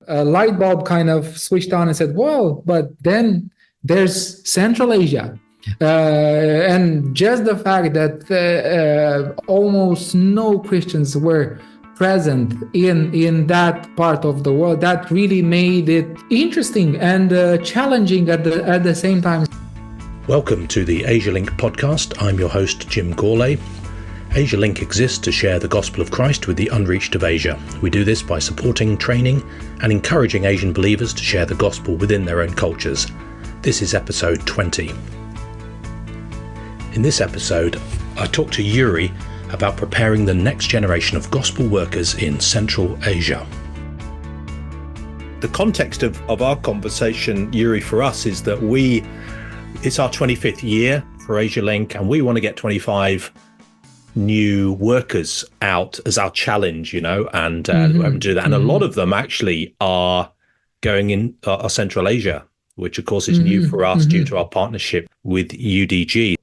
a light bulb kind of switched on and said, well, but then there's Central Asia. And just the fact that almost no Christians were present in that part of the world, that really made it interesting and challenging at the same time. Welcome to the AsiaLink podcast. I'm your host, Jim Gourlay. AsiaLink exists to share the gospel of Christ with the unreached of Asia. We do this by supporting, training, and encouraging Asian believers to share the gospel within their own cultures. This is episode 20. In this episode, I talk to Yuri about preparing the next generation of gospel workers in Central Asia. The context of our conversation, Yuri, for us is that it's our 25th year for AsiaLink, and we want to get 25 new workers out as our challenge, and do that. And a lot of them actually are going in Central Asia, which of course is new for us due to our partnership with UDG.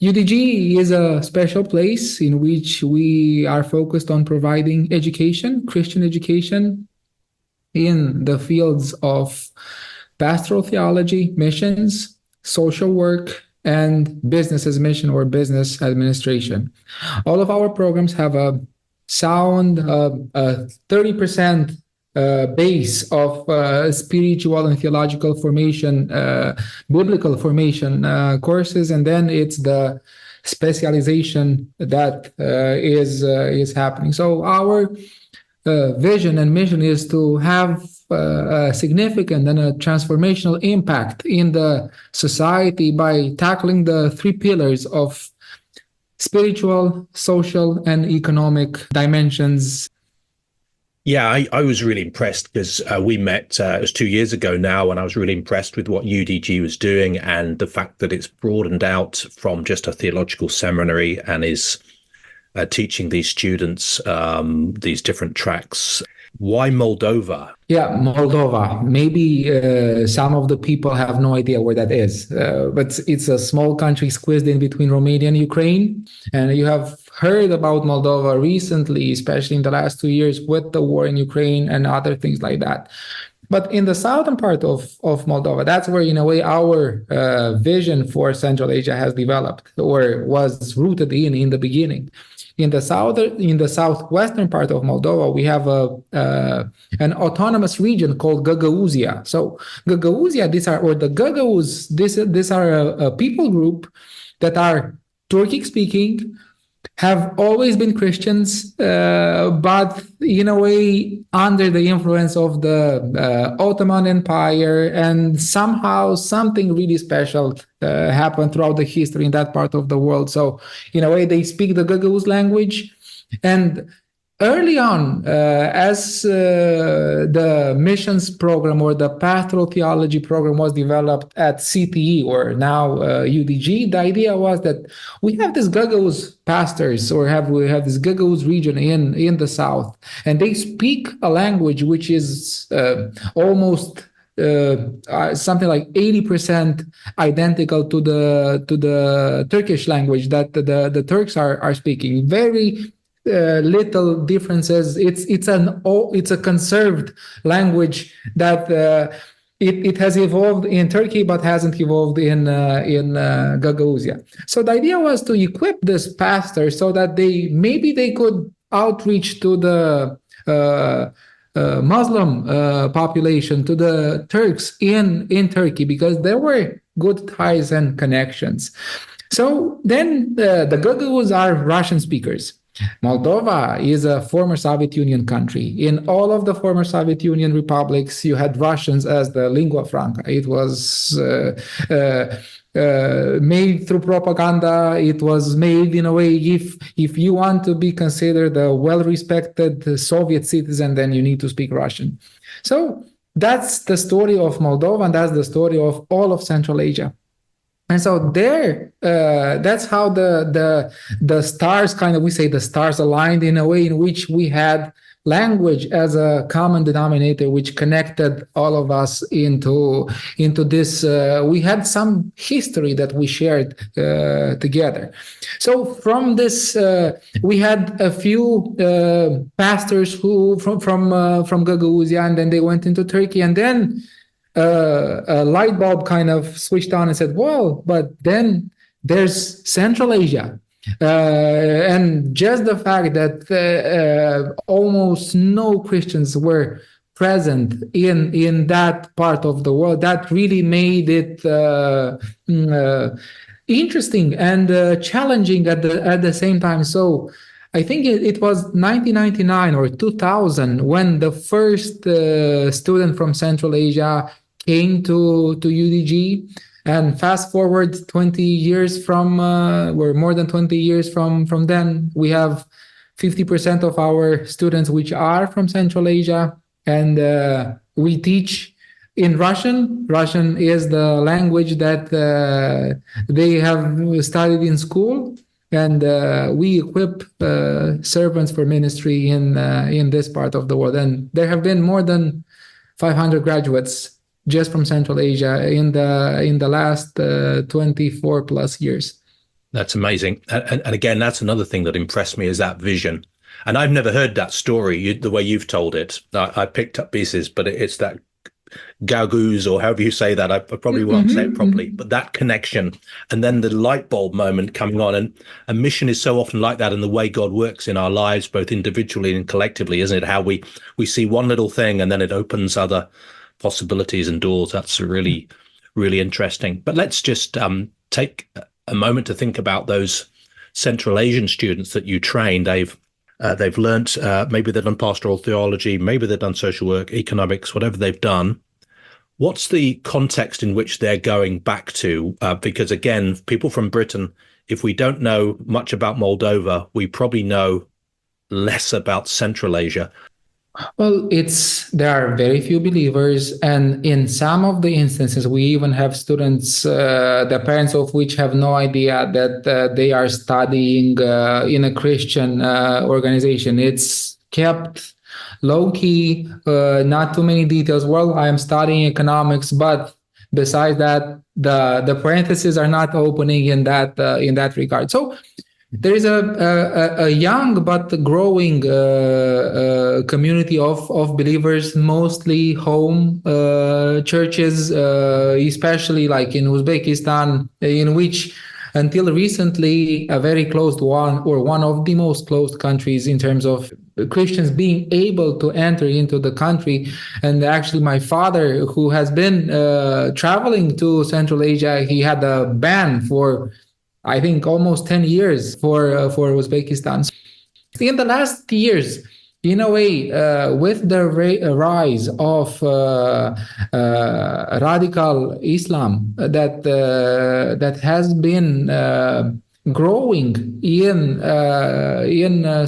UDG is a special place in which we are focused on providing education, Christian education, in the fields of pastoral theology, missions, social work, and business as mission or business administration. All of our programs have a sound 30% base of spiritual and theological formation, biblical formation courses, and then it's the specialization that is happening. So our vision and mission is to have a significant and a transformational impact in the society by tackling the three pillars of spiritual, social, and economic dimensions. Yeah, I was really impressed because we met, it was 2 years ago now, and I was really impressed with what UDG was doing and the fact that it's broadened out from just a theological seminary and is teaching these students these different tracks. Why Moldova? Yeah, Moldova. Maybe some of the people have no idea where that is, but it's a small country squeezed in between Romania and Ukraine. And you have heard about Moldova recently, especially in the last 2 years with the war in Ukraine and other things like that. But in the southern part of Moldova, that's where, in a way, our vision for Central Asia has developed or was rooted in the beginning. In the southwestern part of Moldova, we have an autonomous region called Gagauzia. So Gagauzia, these are a people group that are Turkic speaking, have always been Christians, but in a way under the influence of the Ottoman Empire, and somehow something really special happened throughout the history in that part of the world. So in a way they speak the Gagauz language. And early on, as the missions program or the pastoral theology program was developed at CTE or now UDG, the idea was that we have this Gagauz pastors we have this Gagauz region in the south, and they speak a language which is almost something like 80% identical to the Turkish language that the Turks are speaking. Very little differences. It's a conserved language that it has evolved in Turkey but hasn't evolved in Gagauzia. So the idea was to equip this pastor so that they could outreach to the Muslim population, to the Turks in Turkey, because there were good ties and connections. So then the Gagauz are Russian speakers. Moldova is a former Soviet Union country. In all of the former Soviet Union republics, you had Russians as the lingua franca. It was made through propaganda. It was made in a way, if you want to be considered a well-respected Soviet citizen, then you need to speak Russian. So that's the story of Moldova, and that's the story of all of Central Asia. And so that's how the stars we say the stars aligned in a way in which we had language as a common denominator, which connected all of us into this. We had some history that we shared together. So from this, we had a few pastors who from Gagauzia, and then they went into Turkey, and then a light bulb kind of switched on and said, "Well, but then there's Central Asia." And just the fact that almost no Christians were present in that part of the world, that really made it interesting and challenging at the same time. So I think it was 1999 or 2000 when the first student from Central Asia came to UDG. And fast forward 20 years from, or more than 20 years from then, we have 50% of our students which are from Central Asia, and we teach in Russian. Russian is the language that they have studied in school, and we equip servants for ministry in this part of the world. And there have been more than 500 graduates just from Central Asia in the last 24 plus years. That's amazing. And again, that's another thing that impressed me, is that vision. And I've never heard that story the way you've told it. I picked up pieces, but it's that Gauguz, or however you say that. I probably won't say it properly, but that connection, and then the light bulb moment coming on. And a mission is so often like that, and the way God works in our lives, both individually and collectively, isn't it? How we see one little thing and then it opens other possibilities and doors. That's really, really interesting. But let's just take a moment to think about those Central Asian students that you train. They've learnt, maybe they've done pastoral theology, maybe they've done social work, economics, whatever they've done. What's the context in which they're going back to? Because again, people from Britain, if we don't know much about Moldova, we probably know less about Central Asia. Well, there are very few believers, and in some of the instances, we even have students, the parents of which have no idea that they are studying in a Christian organization. It's kept low key, not too many details. Well, I am studying economics, but besides that, the parentheses are not opening in that regard. So there is a young but growing community of believers, mostly home churches, especially like in Uzbekistan, in which until recently a very closed one, or one of the most closed countries in terms of Christians being able to enter into the country. And actually my father, who has been traveling to Central Asia, he had a ban for I think almost 10 years for Uzbekistan. In the last years, in a way, with the rise of radical Islam that has been growing in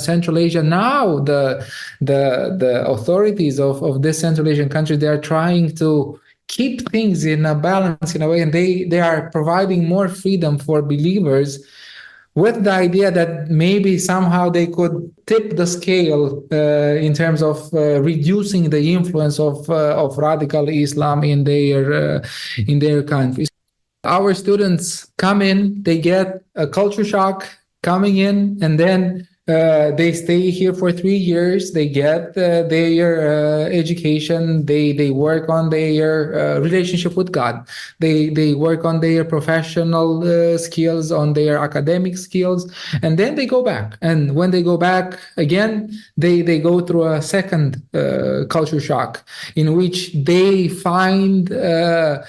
Central Asia, now the authorities of this Central Asian country, they are trying to keep things in a balance in a way, and they are providing more freedom for believers, with the idea that maybe somehow they could tip the scale in terms of reducing the influence of radical Islam in their countries. Our students come in, they get a culture shock coming in, and then they stay here for 3 years. They get their education. They work on their relationship with God. They work on their professional skills, on their academic skills, and then they go back. And when they go back again, they go through a second culture shock, in which they find their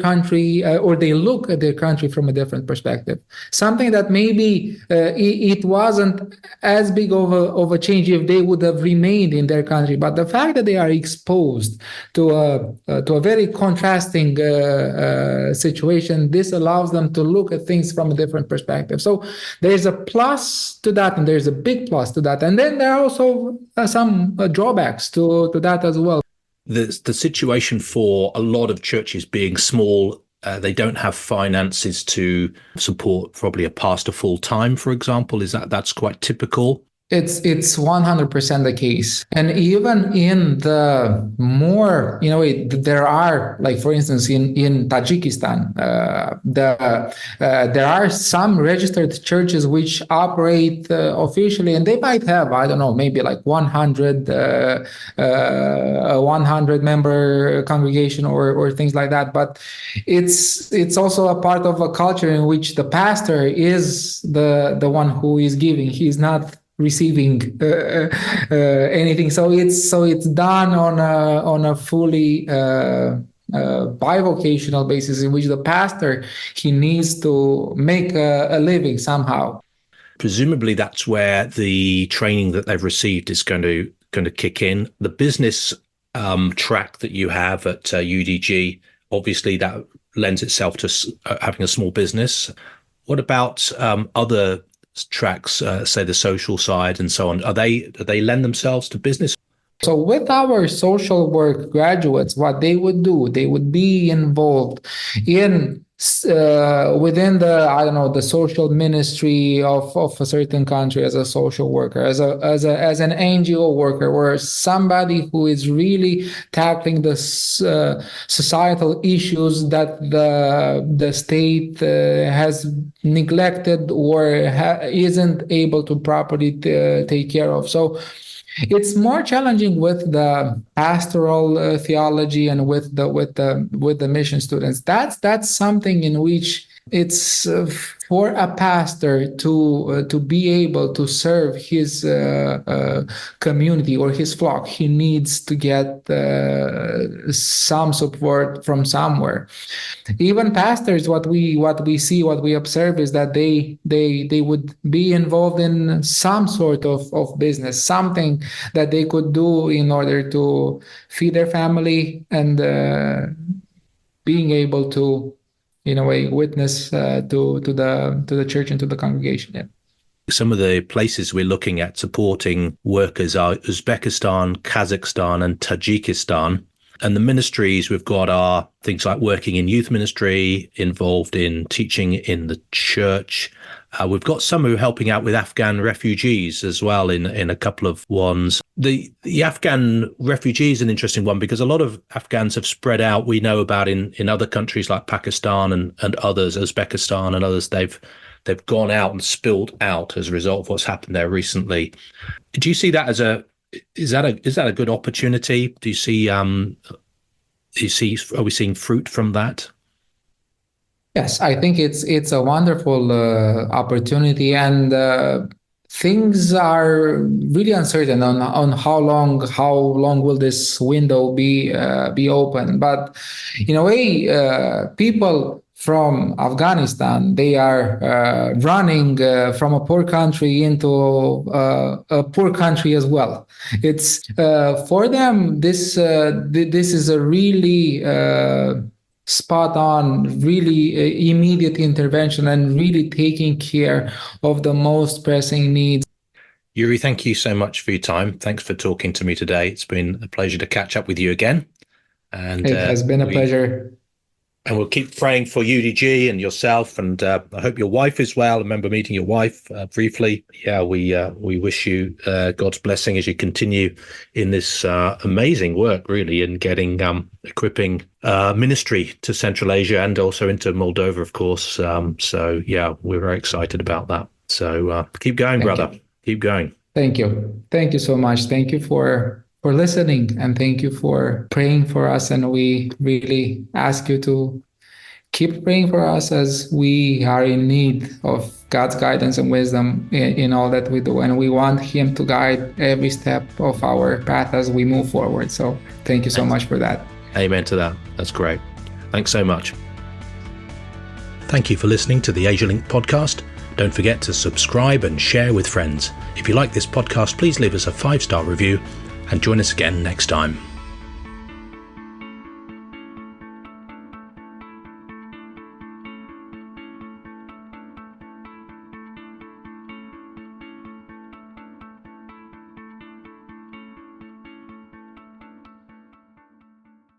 country, or they look at their country from a different perspective. Something that maybe it wasn't as big of a change if they would have remained in their country, but the fact that they are exposed to a very contrasting situation, this allows them to look at things from a different perspective. So there's a plus to that, and there's a big plus to that, and then there are also some drawbacks to that as well. The situation for a lot of churches being small, they don't have finances to support probably a pastor full time, for example. That's quite typical. It's 100% the case. And even in the more, there are, like, for instance, in Tajikistan, there are some registered churches which operate officially, and they might have, I don't know, maybe like 100 a 100 member congregation or things like that. But it's also a part of a culture in which the pastor is the one who is giving. He's not receiving anything. So it's done on a fully bivocational basis, in which the pastor, he needs to make a living somehow. Presumably, that's where the training that they've received is going to kick in. The business track that you have at UDG, obviously, that lends itself to having a small business. What about other tracks, say the social side and so on? Do they lend themselves to business? So with our social work graduates, what they would do, they would be involved in within the social ministry of a certain country, as a social worker, as an NGO worker, or somebody who is really tackling the societal issues that the state has neglected or isn't able to properly take care of. So it's more challenging with the pastoral theology and with the mission students. That's something in which it's for a pastor to be able to serve his community or his flock. He needs to get some support from somewhere. Even pastors, what we see, what we observe, is that they would be involved in some sort of business, something that they could do in order to feed their family, and being able to, in a way, witness to the church and to the congregation. Yeah. Some of the places we're looking at supporting workers are Uzbekistan, Kazakhstan, and Tajikistan. And the ministries we've got are things like working in youth ministry, involved in teaching in the church. We've got some who are helping out with Afghan refugees as well in a couple of ones. The Afghan refugees is an interesting one, because a lot of Afghans have spread out. We know about in other countries like Pakistan and others, Uzbekistan and others. They've gone out and spilled out as a result of what's happened there recently. Do you see that as is that a good opportunity? Do you see are we seeing fruit from that? Yes, I think it's a wonderful opportunity, and things are really uncertain on how long will this window be open. But in a way, people from Afghanistan, they are running from a poor country into a poor country as well. It's for them, this is a really spot on, really immediate intervention, and really taking care of the most pressing needs. Yuri, thank you so much for your time. Thanks for talking to me today. It's been a pleasure to catch up with you again. And it has been a pleasure. And we'll keep praying for UDG and yourself, and I hope your wife is well. I remember meeting your wife briefly. Yeah, we wish you God's blessing as you continue in this amazing work, really, in getting equipping ministry to Central Asia and also into Moldova, of course. So yeah, we're very excited about that. So keep going, brother. Keep going. Thank you. Thank you so much. Thank you for listening, and thank you for praying for us. And we really ask you to keep praying for us, as we are in need of God's guidance and wisdom in all that we do. And we want Him to guide every step of our path as we move forward. So thank you so much for that. Amen to that. That's great. Thanks so much. Thank you for listening to the AsiaLink podcast. Don't forget to subscribe and share with friends. If you like this podcast, please leave us a 5-star review, and join us again next time.